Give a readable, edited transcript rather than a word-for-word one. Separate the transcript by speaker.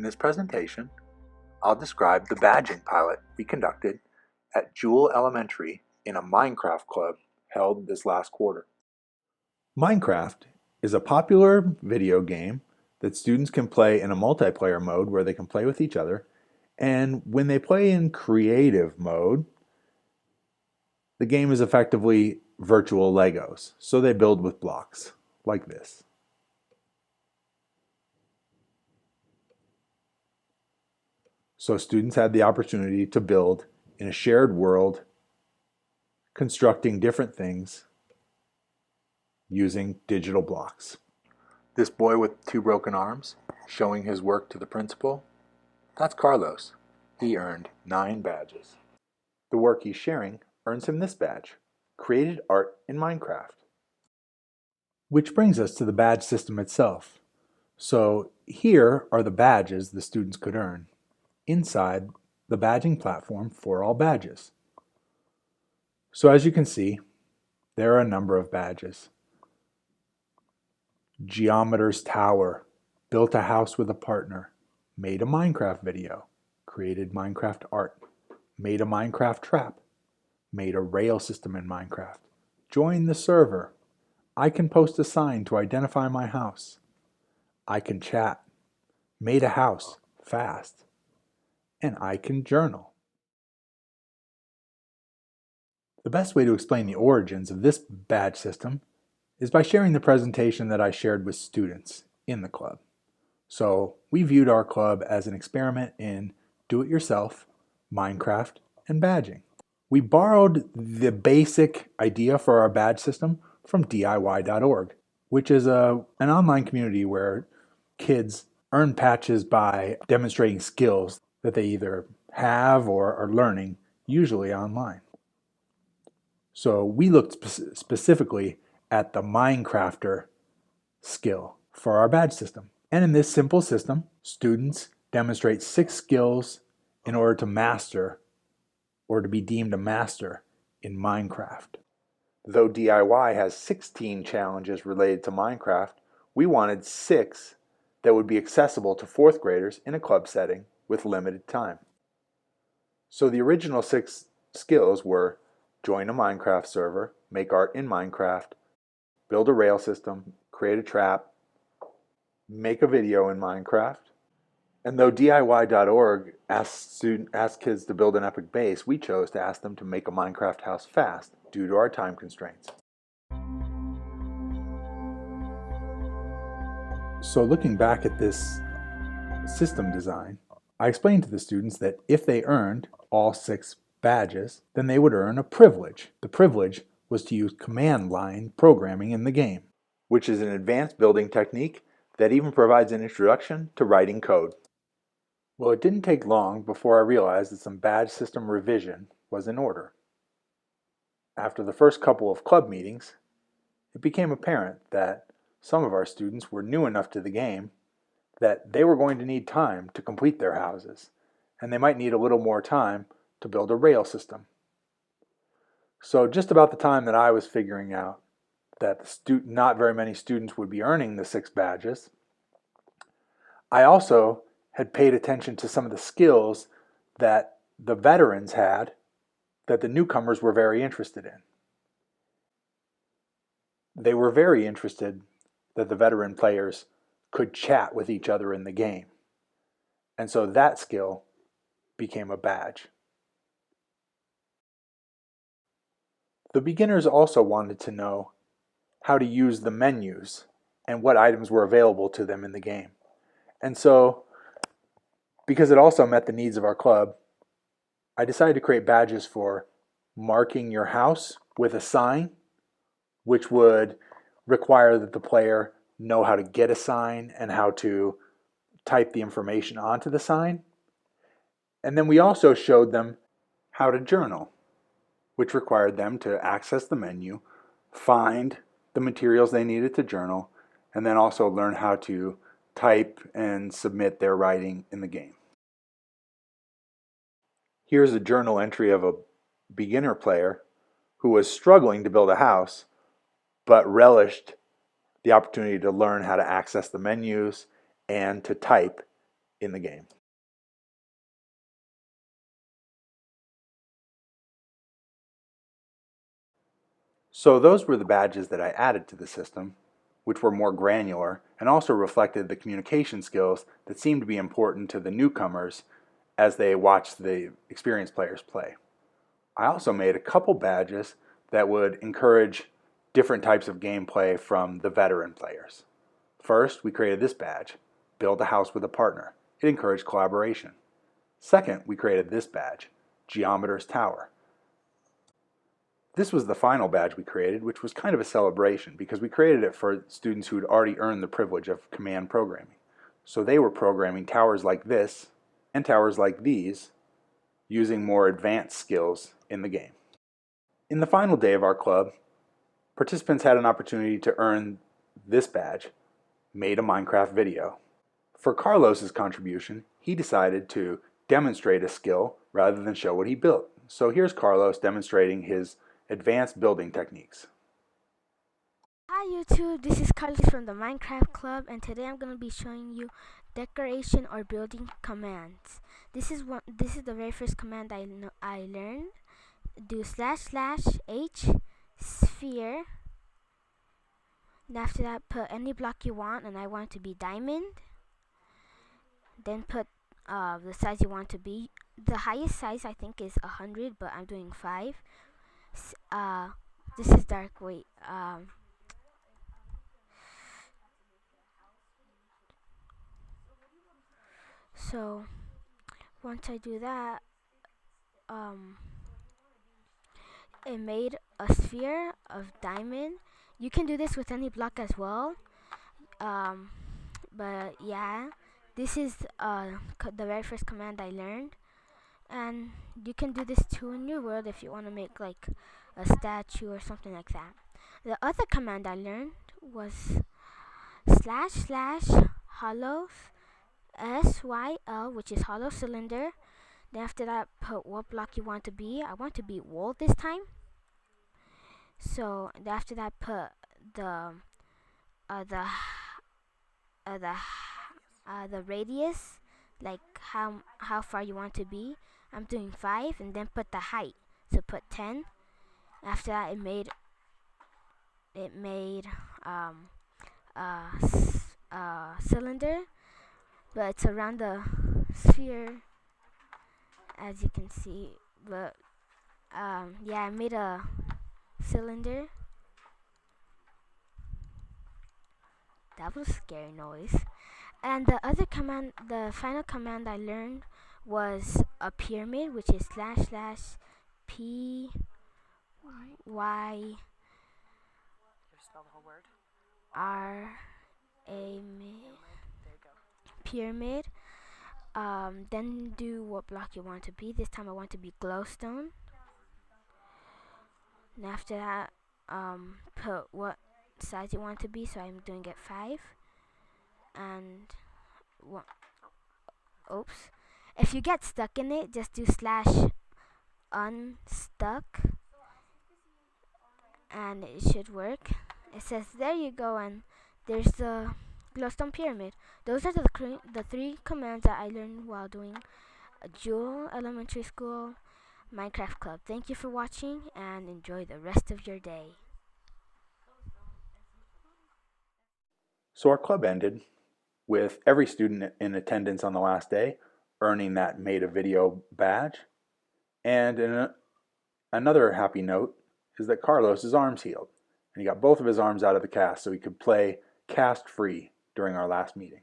Speaker 1: In this presentation, I'll describe the badging pilot we conducted at Jewell Elementary in a Minecraft club held this last quarter. Minecraft is a popular video game that students can play in a multiplayer mode where they can play with each other, and when they play in creative mode, the game is effectively virtual Legos, so they build with blocks like this. So students had the opportunity to build in a shared world, constructing different things using digital blocks. This boy with 2 broken arms, showing his work to the principal, that's Carlos. He earned 9 badges. The work he's sharing earns him this badge, Created Art in Minecraft. Which brings us to the badge system itself. So here are the badges the students could earn inside the badging platform for all badges. So as you can see, there are a number of badges. Geometer's Tower, built a house with a partner, made a Minecraft video, created Minecraft art, made a Minecraft trap, made a rail system in Minecraft, joined the server, I can post a sign to identify my house, I can chat, made a house fast, and I can journal. The best way to explain the origins of this badge system is by sharing the presentation that I shared with students in the club. So we viewed our club as an experiment in do-it-yourself, Minecraft, and badging. We borrowed the basic idea for our badge system from DIY.org, which is an online community where kids earn patches by demonstrating skills that they either have or are learning, usually online. So we looked specifically at the Minecrafter skill for our badge system. And in this simple system, students demonstrate 6 skills in order to master or to be deemed a master in Minecraft. Though DIY has 16 challenges related to Minecraft, we wanted 6 that would be accessible to 4th graders in a club setting with limited time. So the original 6 skills were join a Minecraft server, make art in Minecraft, build a rail system, create a trap, make a video in Minecraft. And though DIY.org asked kids to build an epic base, we chose to ask them to make a Minecraft house fast due to our time constraints. So looking back at this system design, I explained to the students that if they earned all 6 badges, then they would earn a privilege. The privilege was to use command line programming in the game, which is an advanced building technique that even provides an introduction to writing code. Well, it didn't take long before I realized that some badge system revision was in order. After the first couple of club meetings, it became apparent that some of our students were new enough to the game that they were going to need time to complete their houses, and they might need a little more time to build a rail system. So just about the time that I was figuring out that not very many students would be earning the 6 badges, I also had paid attention to some of the skills that the veterans had that the newcomers were very interested in. They were very interested that the veteran players could chat with each other in the game. And so that skill became a badge. The beginners also wanted to know how to use the menus and what items were available to them in the game. And so, because it also met the needs of our club, I decided to create badges for marking your house with a sign, which would require that the player know how to get a sign and how to type the information onto the sign. And then we also showed them how to journal, which required them to access the menu, find the materials they needed to journal, and then also learn how to type and submit their writing in the game. Here's a journal entry of a beginner player who was struggling to build a house, but relished the opportunity to learn how to access the menus and to type in the game. So those were the badges that I added to the system, which were more granular and also reflected the communication skills that seemed to be important to the newcomers as they watched the experienced players play. I also made a couple badges that would encourage different types of gameplay from the veteran players. First, we created this badge, Build a House with a Partner. It encouraged collaboration. Second, we created this badge, Geometer's Tower. This was the final badge we created, which was kind of a celebration because we created it for students who had already earned the privilege of command programming. So they were programming towers like this and towers like these using more advanced skills in the game. In the final day of our club, participants had an opportunity to earn this badge, Made a Minecraft Video. For Carlos's contribution, he decided to demonstrate a skill rather than show what he built. So here's Carlos demonstrating his advanced building techniques.
Speaker 2: Hi YouTube, this is Carlos from the Minecraft Club, and today I'm going to be showing you decoration or building commands. This is the very first command I learned. Do //h sphere. And after that, put any block you want, and I want it to be diamond. Then put the size you want to be. The highest size I think is 100, but I'm doing 5. This is dark. Wait. So once I do that, it made a sphere of diamond. You can do this with any block as well. But yeah, this is the very first command I learned, and you can do this too in your world if you want to make like a statue or something like that. The other command I learned was // hollow SYL, which is hollow cylinder. Then after that, put what block you want to be. I want to be wool this time. So after that, put the radius, like how far you want to be. I'm doing 5, and then put the height. So put 10. After that, it made cylinder, but it's around the sphere, as you can see. But yeah, I made a cylinder. That was a scary noise. And the other command, the final command I learned was a pyramid, which is // P Y
Speaker 3: Spell the whole word.
Speaker 2: R A pyramid. Then do what block you want to be. This time I want to be glowstone. And after that, put what size you want to be. So I'm doing it 5. And oops. If you get stuck in it, just do /unstuck, and it should work. It says there you go, and there's the glowstone pyramid. Those are the 3 commands that I learned while doing a Jewell Elementary School Minecraft Club. Thank you for watching, and enjoy the rest of your day.
Speaker 1: So our club ended with every student in attendance on the last day earning that Made a Video badge. And another happy note is that Carlos's arms healed, and he got both of his arms out of the cast so he could play cast free during our last meeting.